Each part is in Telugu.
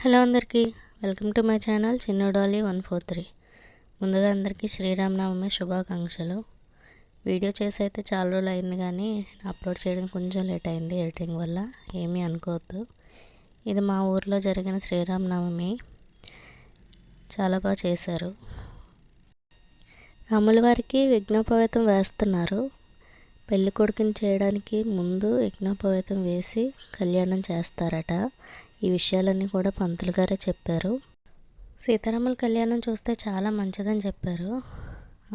హలో అందరికీ, welcome to my channel Chinnu Dolly 143. ముందుగా అందరికీ శ్రీరామనవమి శుభాకాంక్షలు. వీడియో చేసి అయితే చాలా రోజులు అయింది, కానీ అప్లోడ్ చేయడం కొంచెం లేట్ అయింది ఎడిటింగ్ వల్ల. ఏమీ అనుకోవద్దు. ఇది మా ఊర్లో జరిగిన శ్రీరామనవమి. చాలా బాగా చేశారు. రాముల వారికి యజ్ఞోపవేతం వేస్తున్నారు. పెళ్లి కొడుకుని చేయడానికి ముందు యజ్ఞోపవేతం వేసి కళ్యాణం చేస్తారట. ఈ విషయాలన్నీ కూడా పంతులు గారే చెప్పారు. సీతారాముల కళ్యాణం చూస్తే చాలా మంచిదని చెప్పారు.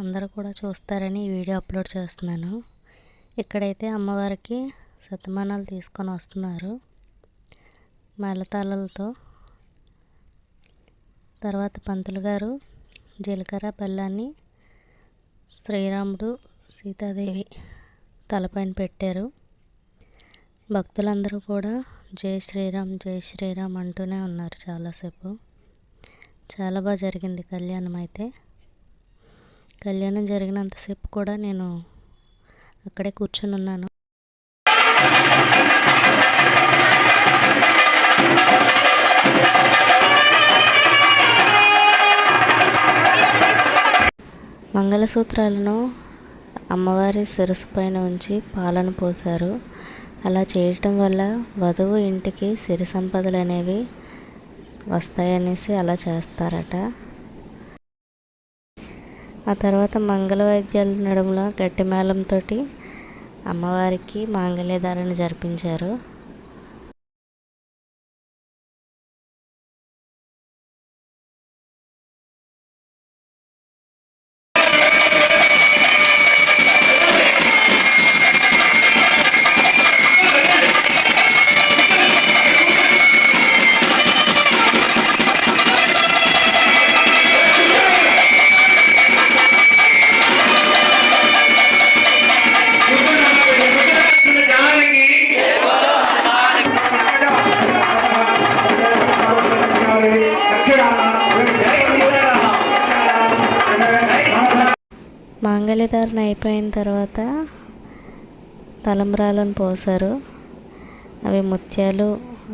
అందరూ కూడా చూస్తారని ఈ వీడియో అప్లోడ్ చేస్తున్నాను. ఇక్కడైతే అమ్మవారికి శతమానాలు తీసుకొని వస్తున్నారు మేళతాళాలతో. తర్వాత పంతులు గారు జీలకర్ర బెల్లాన్ని శ్రీరాముడు సీతాదేవి తలపైన పెట్టారు. భక్తులందరూ కూడా జై శ్రీరామ్ జై శ్రీరామ్ అంటూనే ఉన్నారు చాలాసేపు. చాలా బాగా జరిగింది కళ్యాణం. అయితే కళ్యాణం జరిగినంతసేపు కూడా నేను అక్కడే కూర్చొని ఉన్నాను. మంగళసూత్రాలను అమ్మవారి శిరస్సు పైన ఉంచి పాలను పోశారు. అలా చేయటం వల్ల వధువు ఇంటికి సిరి సంపదలు అనేవి వస్తాయనేసి అలా చేస్తారట. ఆ తర్వాత మంగళ వాయిద్యాల నడుముల గట్టి మేళంతో అమ్మవారికి మాంగళ్యధారణ జరిపించారు. మాంగళ్యధారణ అయిపోయిన తర్వాత తలంబ్రాలను పోసారు. అవి ముత్యాలు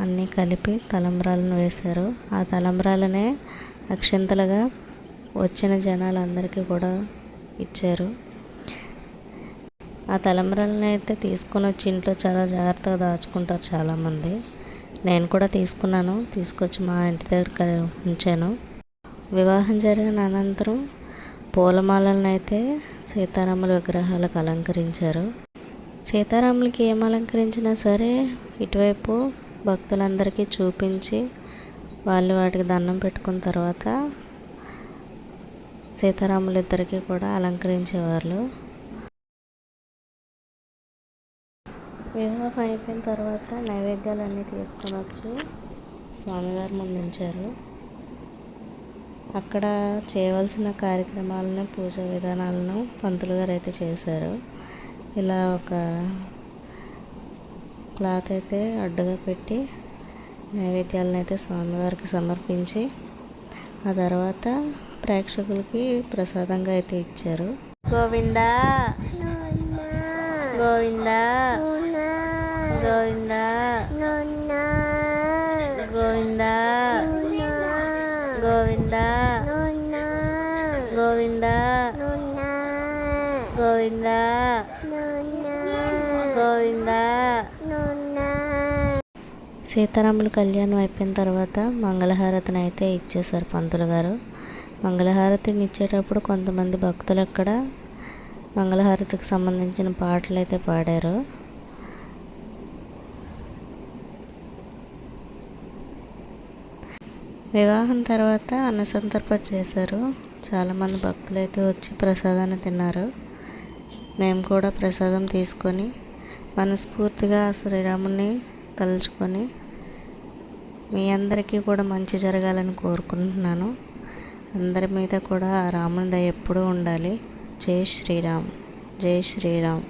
అన్నీ కలిపి తలంబ్రాలను వేశారు. ఆ తలంబ్రాలనే అక్షింతలుగా వచ్చిన జనాలందరికీ కూడా ఇచ్చారు. ఆ తలంబ్రాలను అయితే తీసుకొని వచ్చి ఇంట్లో చాలా జాగ్రత్తగా దాచుకుంటారు చాలామంది. నేను కూడా తీసుకున్నాను, తీసుకొచ్చి మా ఇంటి దగ్గర ఉంచాను. వివాహం జరిగిన అనంతరం పూలమాలను అయితే సీతారాముల విగ్రహాలకు అలంకరించారు. సీతారాములకి ఏం అలంకరించినా సరే ఇటువైపు భక్తులందరికీ చూపించి వాళ్ళు వాటికి దండం పెట్టుకున్న తర్వాత సీతారాములిద్దరికీ కూడా అలంకరించేవాళ్ళు. వివాహం అయిపోయిన తర్వాత నైవేద్యాలన్నీ తీసుకొని వచ్చి స్వామివారి ముందు ఉంచారు. అక్కడ చేయవలసిన కార్యక్రమాలను పూజా విధానాలను పంతులు గారు అయితే చేశారు. ఇలా ఒక క్లాత్ అయితే అడ్డుగా పెట్టి నైవేద్యాలను అయితే స్వామివారికి సమర్పించి ఆ తర్వాత ప్రేక్షకులకి ప్రసాదంగా అయితే ఇచ్చారు. గోవిందా గోవిందా గోవిందా గోవిందా గోవిందా గోవిందా గోవిందా గోవిందా. సీతారాముల కళ్యాణం అయిపోయిన తర్వాత మంగళహారతిని అయితే ఇచ్చేశారు పంతులు గారు. మంగళహారతిని ఇచ్చేటప్పుడు కొంతమంది భక్తులు అక్కడ మంగళహారతికి సంబంధించిన పాటలు అయితే పాడారు. వివాహం తర్వాత అన్నసంతర్పణ చేశారు. చాలామంది భక్తులు అయితే వచ్చి ప్రసాదాన్ని తిన్నారు. మేము కూడా ప్రసాదం తీసుకొని మనస్ఫూర్తిగా శ్రీరాముని తలుచుకొని మీ అందరికీ కూడా మంచి జరగాలని కోరుకుంటున్నాను. అందరి మీద కూడా ఆ రాముని దయ ఎప్పుడూ ఉండాలి. జై శ్రీరామ్ జై శ్రీరామ్.